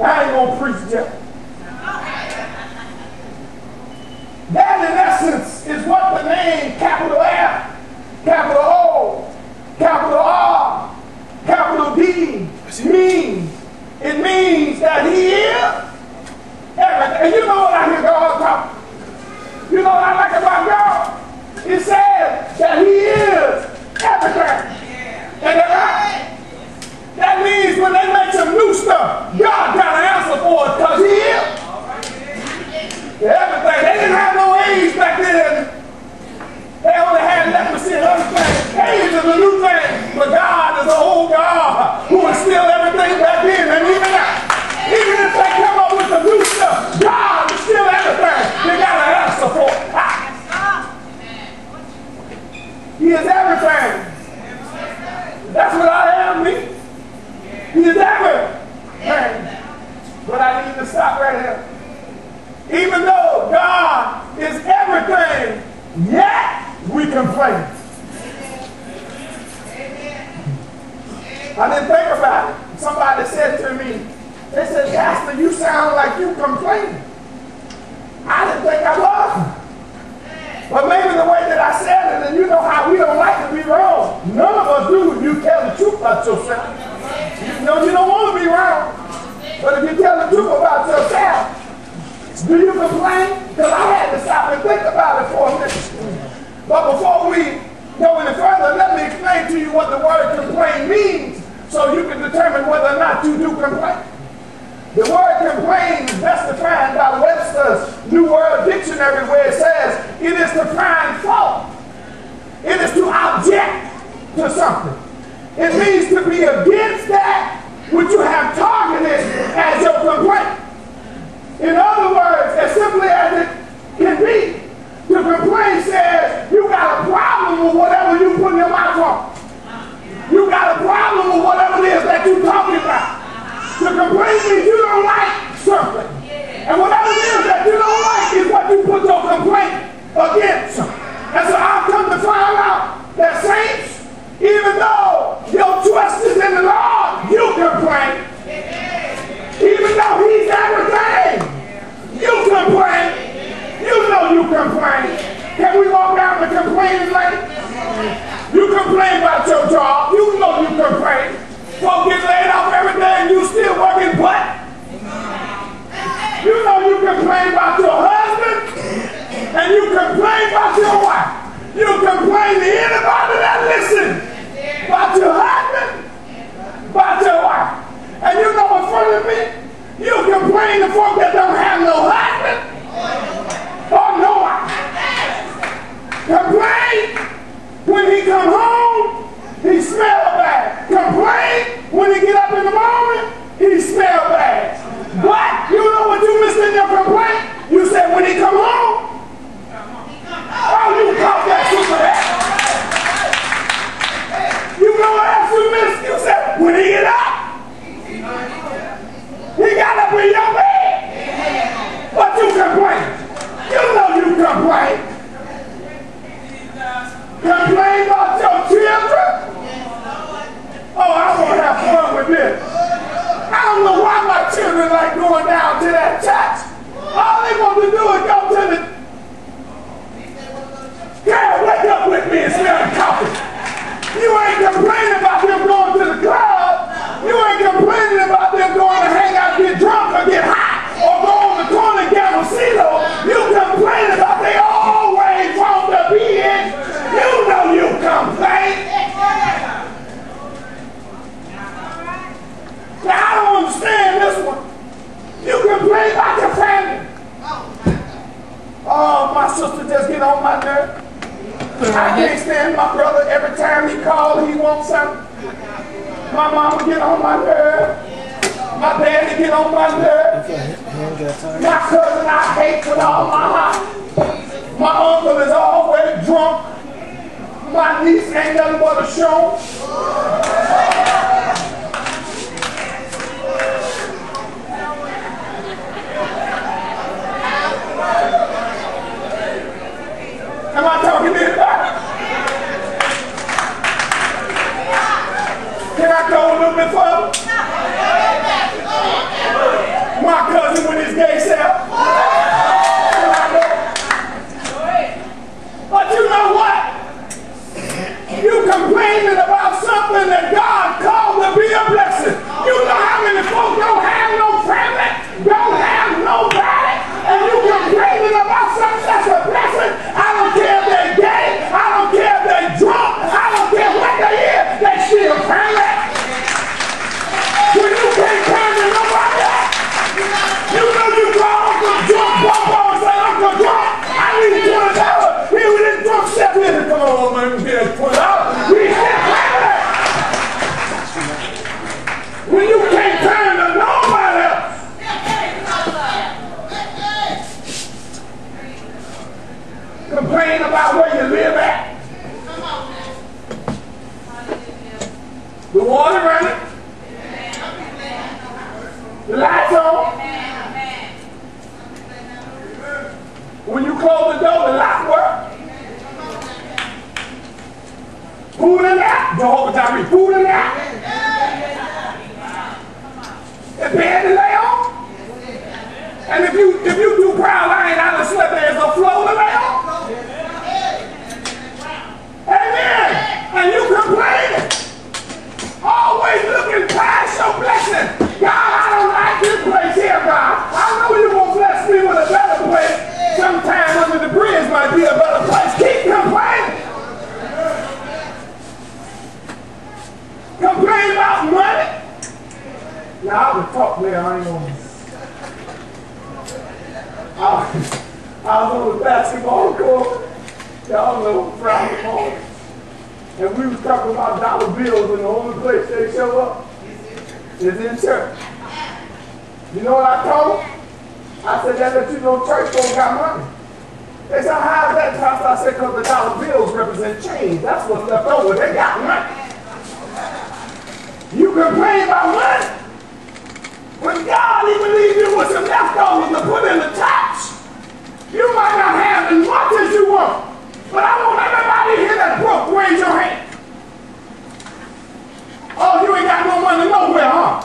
I ain't gonna preach yet. That in essence is what the name capital F, capital O, capital R, capital D means. It means that he is everything. And you know what I hear God talk? You know what I like about God? It says that he is everything. And that means when they make some new stuff, God got an answer for it because he is. Everything. They didn't have no AIDS back then. They only had leprosy and other things. AIDS is a new thing. But God is an old God who is still everything back then. And even now, even if they come up with some new stuff, God is still everything. They got an answer for it. He is everything. That's what I am, me. He is everything. But I need to stop right here. Even though God is everything, yet we complain. I didn't think about it. Somebody said to me, they said, Pastor, you sound like you complaining. I didn't think I was. But maybe the way that I said it, and you know how we don't like to be wrong. None of us do if you tell the truth about yourself. You know you don't want to be wrong. But if you tell the truth about yourself, do you complain? Because I had to stop and think about it for a minute. But before we go any further, let me explain to you what the word complain means so you can determine whether or not you do complain. The word complain is best defined by Webster's New World Dictionary, where it says it is to find fault. It is to object to something. It means to be against that which you have targeted as your complaint. In other words, as simply as it can be, the complaint says you got a problem with whatever you put in your mouth on. You got a problem with whatever it is that you're talking about. The complaint means you don't like something. And whatever it is that you don't like is what you put your complaint against. And so I've come to find out that saints, even though your trust is in the Lord, you complain. Even though he's everything, you complain. You know you complain. Can we walk down the complaining lane? You complain about your job. You know you complain. Folks get laid off every day and you still working butt. You know you complain about your husband and you complain about your wife. You complain to anybody that listens about your husband, about your wife. And you know what's funny to me? You complain to folks that don't have no husband or no wife. Complain when he come home, he smell bad. Complain when he get up in the morning, he smell bad. But you know what you missed in your complaint? You said when he come home, oh, you caught that super head. You know what else you missed? You said when he get up, he got up in your bed. But you complain. You know you complain. Complain about your children. Oh, I want to have fun with this. I don't know why my children like going down to that church. All they want to do is go to the... Girl, wake up with me and smell the coffee. You ain't complaining about them going to the club. You ain't complaining about them going to hang out, get drunk, or get high, or go on the corner and get a CeeLo. You complain about they always want to be in. You know you complain. Now, I don't understand this one. You complain about your family. Oh, my sister just get on my nerve. I can't stand my brother. Every time he calls, he wants something. My mama get on my nerve. My daddy get on my nerve. My cousin I hate with all my heart. My uncle is always drunk. My niece ain't nothing but a show. Am I talking to anybody? Can I go a little bit further? The water running. The lights on. When you close the door, the lock work. Food in there. Jehovah Jireh. Food in there. The bed to lay on. And if you do proud lying out of slept, there's a floor to lay on. Amen. And you complaining. Always looking past your blessing. God, I don't like this place here, God. I know you're going to bless me with a better place. Sometime under the bridge might be a better place. Keep complaining. Complain about money. Now, I would talk there. I ain't going to. I was on the basketball court. Y'all know Friday morning. And we was talking about dollar bills, and the only place they show up is in church. You know what I told them? I said, that let you know church folks got money. They said, how is that, Pastor? I said, because the dollar bills represent change. That's what's left over. They got money. You complain about money? When God even leaves you with some leftovers to put in the tax, you might not have as much as you want. But I want everybody here that broke, raise your hand. Oh, you ain't got no money nowhere, huh?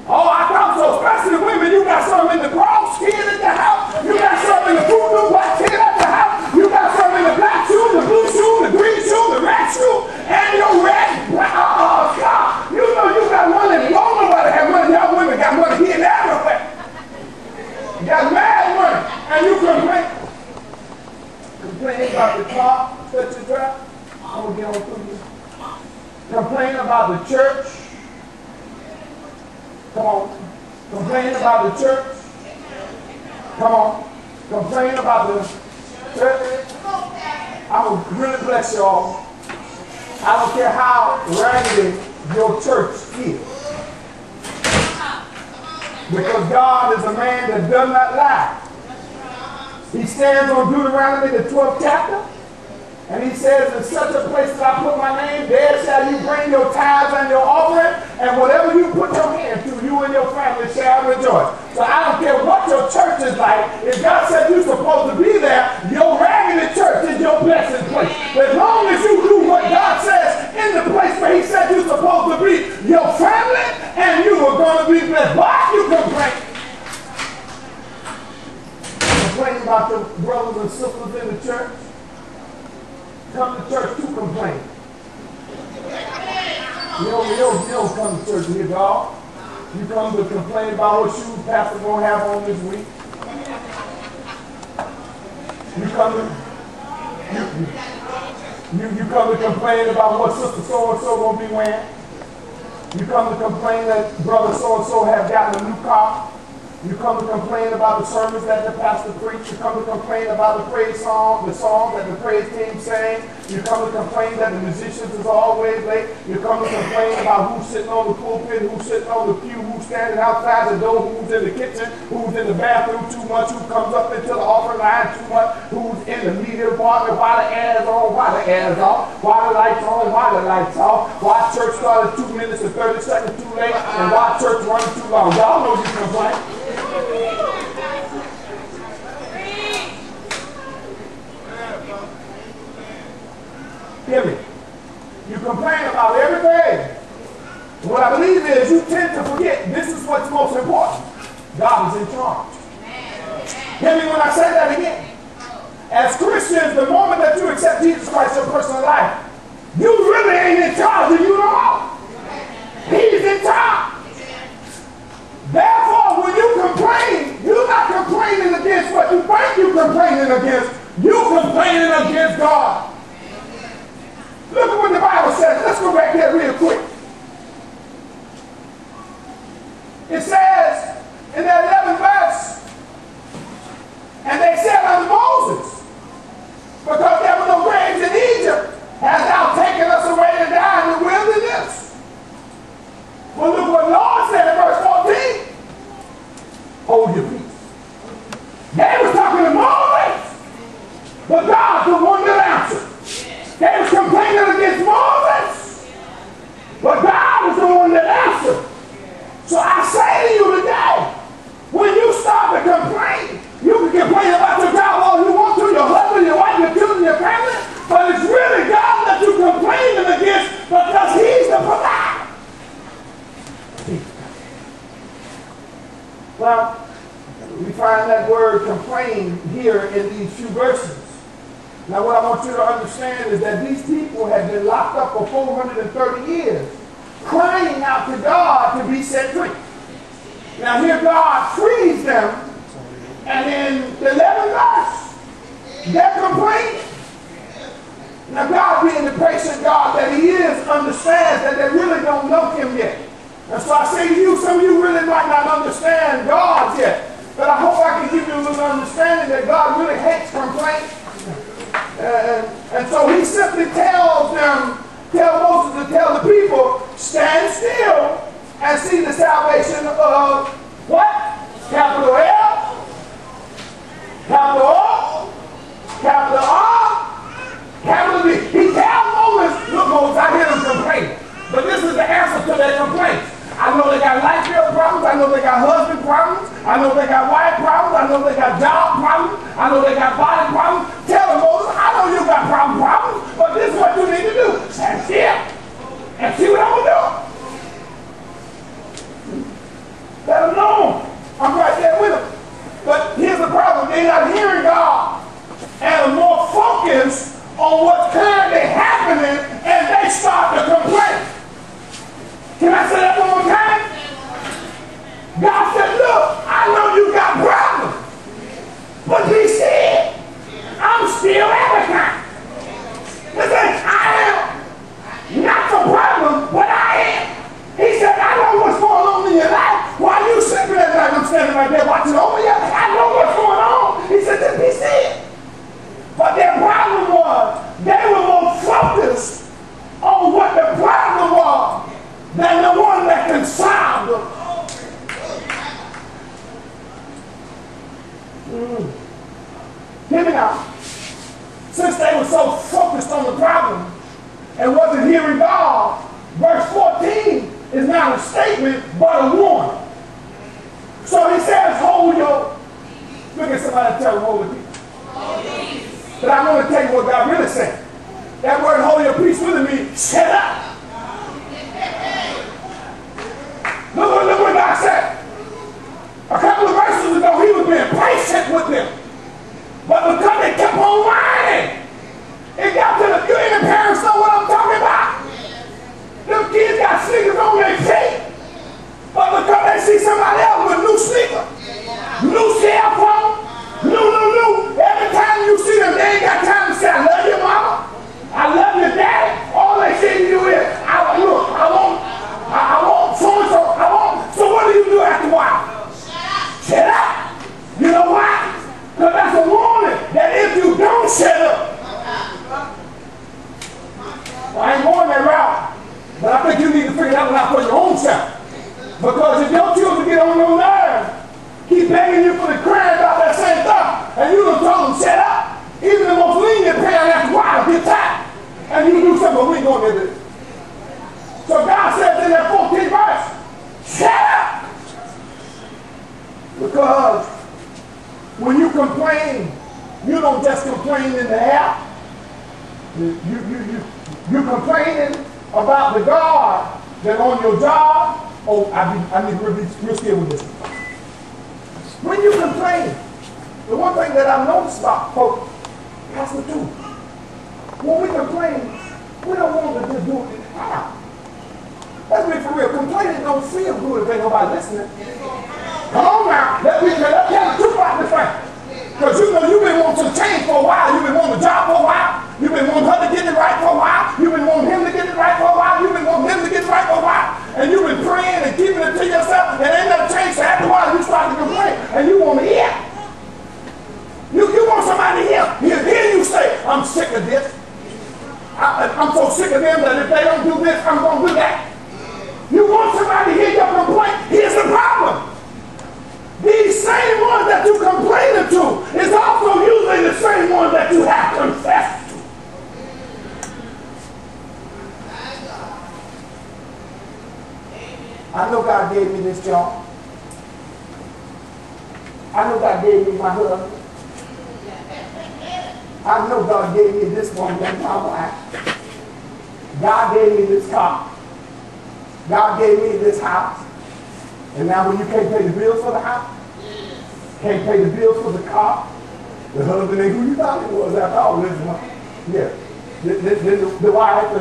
Oh, I thought so. Especially the women, you got some in the cross kid at the house. You got some in the voodoo black kid at the house. You got some in the black shoe, the blue shoe, the green shoe, the red shoe, and your red. Oh, God. You know you got money. Don't nobody have money. Y'all women got money here and everywhere. You got mad money. And you complain. Complain about the car that you drive. I'm going to get on through this. Complain about the church. Come on. Complain about the church. Come on. Complain about the church. I will really bless y'all. I don't care how raggedy your church is. Because God is a man that does not lie. He stands on Deuteronomy, the 12th chapter. And he says, in such a place that I put my name, there shall you bring your tithes and your offering, and whatever you put your hand to, you and your family shall rejoice. So I don't care what your church is like. If God said you're supposed to be there, your raggedy church is your blessing place. As long as you do what God says in the place where he said you're supposed to be, your family and you are going to be blessed. Why you complain? Complain about your brothers and sisters in the church. Come to church to complain. You don't come to church to hear God. You come to complain about what shoes pastor gonna have on this week. You come to complain about what sister so and so gonna be wearing. You come to complain that brother so and so have gotten a new car. You come to complain about the sermons that the pastor preached. You come to complain about the praise song, the songs that the praise team sang. You come to complain that the musicians is always late. You come to complain about who's sitting on the pulpit, who's sitting on the pew, who's standing outside the door, who's in the kitchen, who's in the bathroom too much, who comes up into the offering line too much, who's in the media department, why the air's on, why the air's off, why the lights on, why the lights off, why church started 2 minutes and 30 seconds too late, and why church running too long. Y'all know you complain. Hear me. You complain about everything. What I believe is you tend to forget this is what's most important. God is in charge. Hear me when I say that again. As Christians, the moment that you accept Jesus Christ in your personal life, you really ain't in charge of you no more. He's in charge. Therefore, when you complain, you're not complaining against what you think you're complaining against. You're complaining against God. Look at what the Bible says. Let's go back there real quick. It says in that 11th verse, and they said unto Moses, because there were no graves in Egypt, hast thou taken us away to die in the wilderness? Well, look what the Lord said in verse 14. Hold your peace. They were talking to Moses, but God's the one that answered. They was complaining against Moses, But God is the one that answers. So I say to you today, when you start to complain, you can complain about your job all you want to, your husband, your wife, your children, your family, but it's really God that you're complaining against because He's the provider. Well, we find that word complain here in these few verses. Now what I want you to understand is that these people had been locked up for 430 years, crying out to God to be set free. Now here God frees them, and in the 11th verse, they're complaining. Now God, being the patient God that He is, understands that they really don't know Him yet. And so I say to you, some of you really might not understand God yet. But I hope I can give you a little understanding that God really hates complaint. And so He simply tells Moses to tell the people, stand still and see the salvation of what? Capital L, capital O, capital R, capital D. He tells Moses, look Moses, I hear them complaining. But this is the answer to their complaints. I know they got life bill problems. I know they got husband problems. I know they got wife problems. I know they got job problems. I know they got body problems. Tell them, Moses, I know you got problems, but this is what you need to do. Stand still and see what I'm going to do. Let them know I'm right there with them. But here's the problem. They're not hearing God and are more focused on what's currently happening, and they start to complain. Can I say that one more time? God said, look, I know you got problems, but He said, I'm still Adonai. Listen, I am not the problem, but I am. He said, I know what's going on in your life. While you sleeping at night, I'm standing right there watching over you. I know what's going on. He said, just be still. But their problem was, they were more focused on what the problem was than the one that can solve them. Hear me now. Since they were so focused on the problem and wasn't hearing God, verse 14 is not a statement but a warning. So He says, hold your, look at somebody and tell them, hold your peace. But I'm going to tell you what God really said. That word hold your peace really means shut up. Look what God said. A couple of verses ago, He was being patient with them. But because they kept on whining, it got to the, you any parents know what I'm talking about? Them kids got sneakers on their feet. But because they see somebody else with new sneakers, new cell phone, new. Every time you see them, they ain't got time to say, I love you, mama. I love you, daddy. All they say to you is, I want so-and-so. So what do you do after a while? Shut up. You know why? Because that's a warning that if you don't shut up, well, I ain't going that route, but I think you need to figure that one out for your own self. Because if your children get on your nerves, keep begging you for the crying about that same stuff, and you don't tell them shut up, even the most lenient parent after a while get tired, and you do something, but we ain't going to do this. So God says in that 14th verse, shut up! Because when you complain, you don't just complain in the air. You're complaining about the God that on your job. Oh, I need to be real scared with this. When you complain, the one thing that I've noticed about folks, Pastor too, when we complain, we don't want to just do it out. Let's be for real. Complaining don't feel good if ain't nobody listening. Come on now. Let's tell the truth about this thing. Because you know you've been wanting to change for a while. You've been wanting a job for a while. You've been wanting her to get it right for a while. You've been wanting him to get it right for a while. You've been wanting him to get it right for a while. And you've been praying and keeping it to yourself. And ain't nothing changed. So after a while you start to complain. And you want to hear. You want somebody to hear you say, I'm sick of this. I'm so sick of them that if they don't do this, I'm going to do that. You want somebody to hear your complaint. Here's the problem. These same ones that you complaining to is also usually the same ones that you have confessed to. I know God gave me this job. I know God gave me my husband. I know God gave me this woman, my wife. God gave me this car. God gave me this house. And now when you can't pay the bills for the house, can't pay the bills for the car, the husband ain't who you thought it was after all this money. Yeah. The wife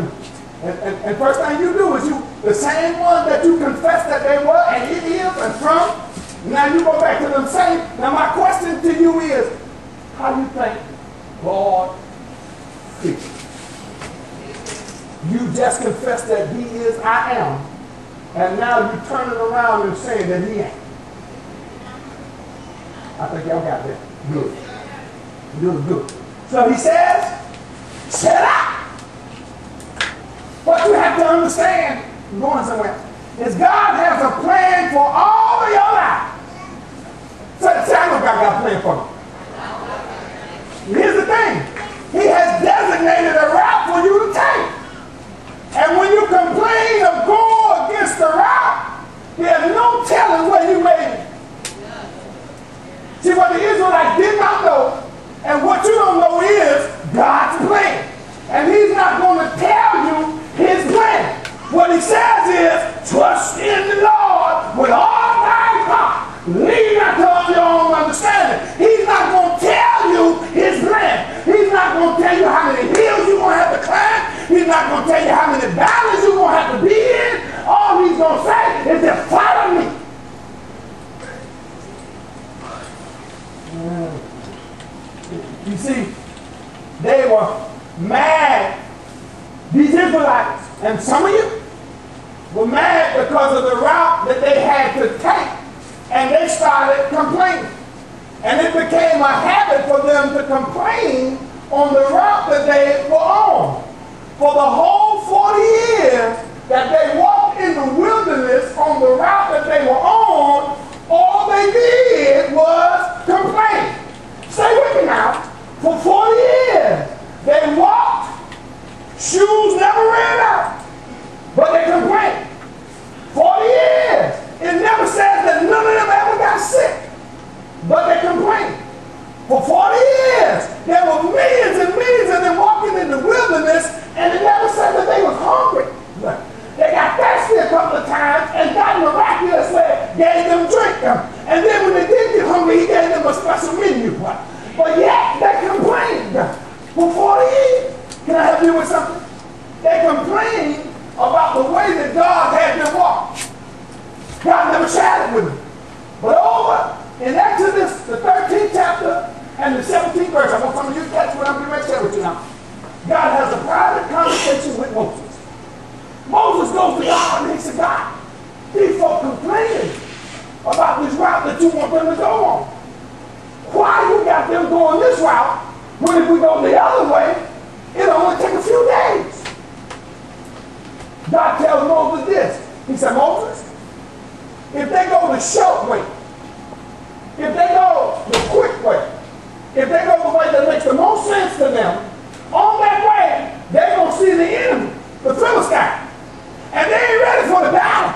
and first thing you do is the same one that you confess that they were and it is and from, now you go back to them same. Now my question to you is, how do you think God feels? You just confess that he is, I am, and now you turn it around and saying that he ain't. I think y'all got that. Good. Good. So he says, set out. What you have to understand, I'm going somewhere, is God has a plan for all of your life. So I know God got a plan for me. Here's the thing. He has designated a route for you to take. And when you complain or go against the route, there's no telling where you made it. See, what the Israelites did not know, and what you don't know is God's plan. And he's not going to tell you his plan. What he says is, trust in the Lord with all thy heart. Lean not to your own understanding. He's not going to tell you his plan. He's not going to tell you how many hills you're going to have to climb. He's not going to tell you how many valleys you're going to have to be in. All he's going to say is just follow me. You see, they were mad. These Israelites, and some of you, were mad because of the route that they had to take. And they started complaining. And it became a habit for them to complain on the route that they were on. For the whole 40 years that they walked in the wilderness on the route that they were on, all they did was complain. Stay with me now. For 40 years, they walked, shoes never ran out, but they complained. 40 years. It never says that none of them ever got sick, but they complained. For 40 years, there were millions and millions of them walking in the wilderness, and it never said that they was hungry. They got thirsty a couple of times, and God miraculously gave them drink. And then when they did get hungry, he gave them a special menu. But yet, they complained for 40 years. Can I help you with something? They complained about the way that God had them walk. God never chatted with them. But over in Exodus, the 13th chapter and the 17th verse, I want some of you to catch what I'm going to share with you now. God has a private conversation with Moses. Moses goes to God and he said, God, these folk complaining about this route that you want them to go on. Why you got them going this route when if we go the other way, it'll only take a few days? God tells Moses this. He said, Moses, if they go the short way, if they go the quick way, if they go the way that makes the most sense to them, on that way, they're going to see the enemy, the Philistine. And they ain't ready for the battle.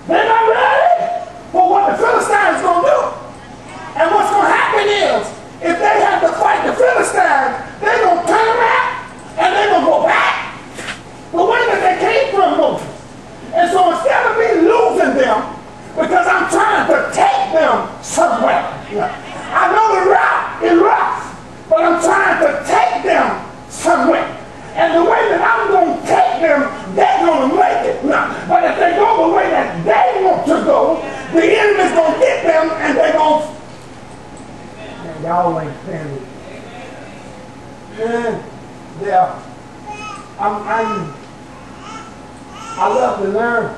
They're not ready for what the Philistine is going to do. And what's going to happen is, if they have to fight the Philistine, they're going to turn around and they're going to go back the way that they came from Moses. And so instead of me losing them, because I'm trying to take them somewhere, I know the route is rough, but I'm trying to take them somewhere. And the way that I'm going to take them, they're going to make it. But if they go the way that they want to go, the enemy's going to get them and they're going to... Man, y'all ain't standing. Yeah. I love to learn.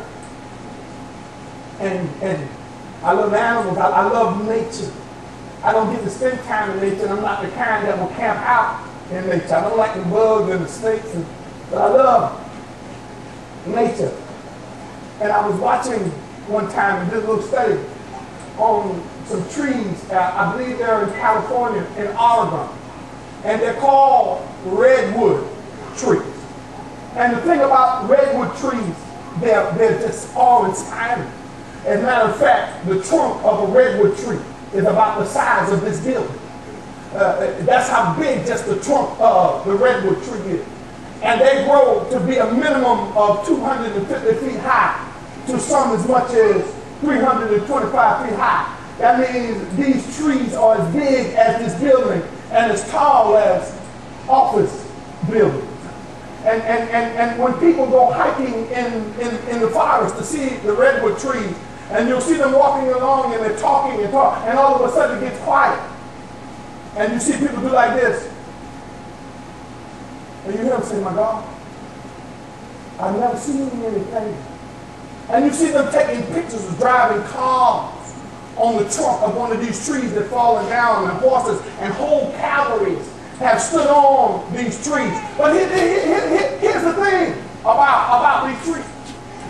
And I love animals. I love nature. I don't get to spend time in nature. I'm not the kind that will camp out in nature. I don't like the bugs and the snakes, but I love nature. And I was watching one time and did a little study on some trees. I believe they're in California, in Oregon. And they're called redwood trees. And the thing about redwood trees they're just awe-inspiring. As a matter of fact, the trunk of a redwood tree is about the size of this building. That's how big just the trunk of the redwood tree is. And they grow to be a minimum of 250 feet high, to some as much as 325 feet high. That means these trees are as big as this building and as tall as office buildings. And when people go hiking in the forest to see the redwood trees, and you'll see them walking along and they're talking and talking, and all of a sudden it gets quiet. And you see people do like this. And you hear them say, my God, I've never seen anything. And you see them taking pictures of driving cars on the trunk of one of these trees that fallen down, and horses and whole cavalries have stood on these trees. But here's the thing about these trees.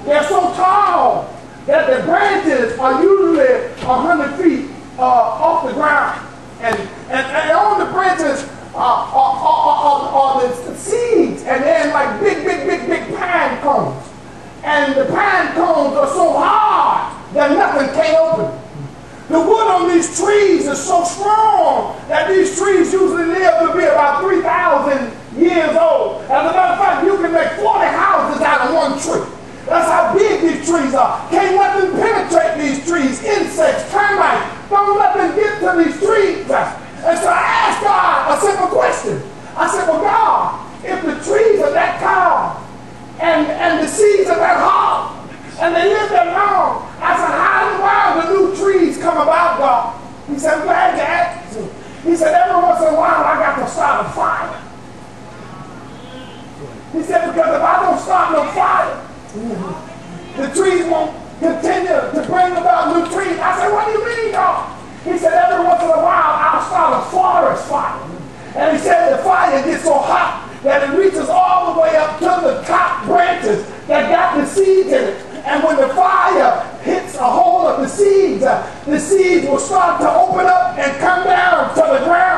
They're so tall that the branches are usually 100 feet off the ground. And on the branches are the seeds, and they're like big pine cones. And the pine cones are so hard that nothing can open. The wood on these trees is so strong that these trees usually live to be about 3,000 years old. As a matter of fact, you can make 40 houses out of one tree. That's how big these trees are. Can't let them penetrate these trees. Insects, termites, don't let them get to these trees. And so I asked God a simple question. I said, well, God, if the trees are that tall and the seeds are that hard and they live that long, I said, how in the world do new trees come about, God? He said, I'm glad you asked me. He said, every once in a while I got to start a fire. He said, because if I don't start no fire, the trees won't continue to bring about new trees. I said, what do you mean, God? He said, every once in a while I'll start a forest fire. And he said the fire gets so hot that it reaches all the way up to the top branches that got the seeds in it. And when the fire hits a hole of the seeds will start to open up and come down to the ground.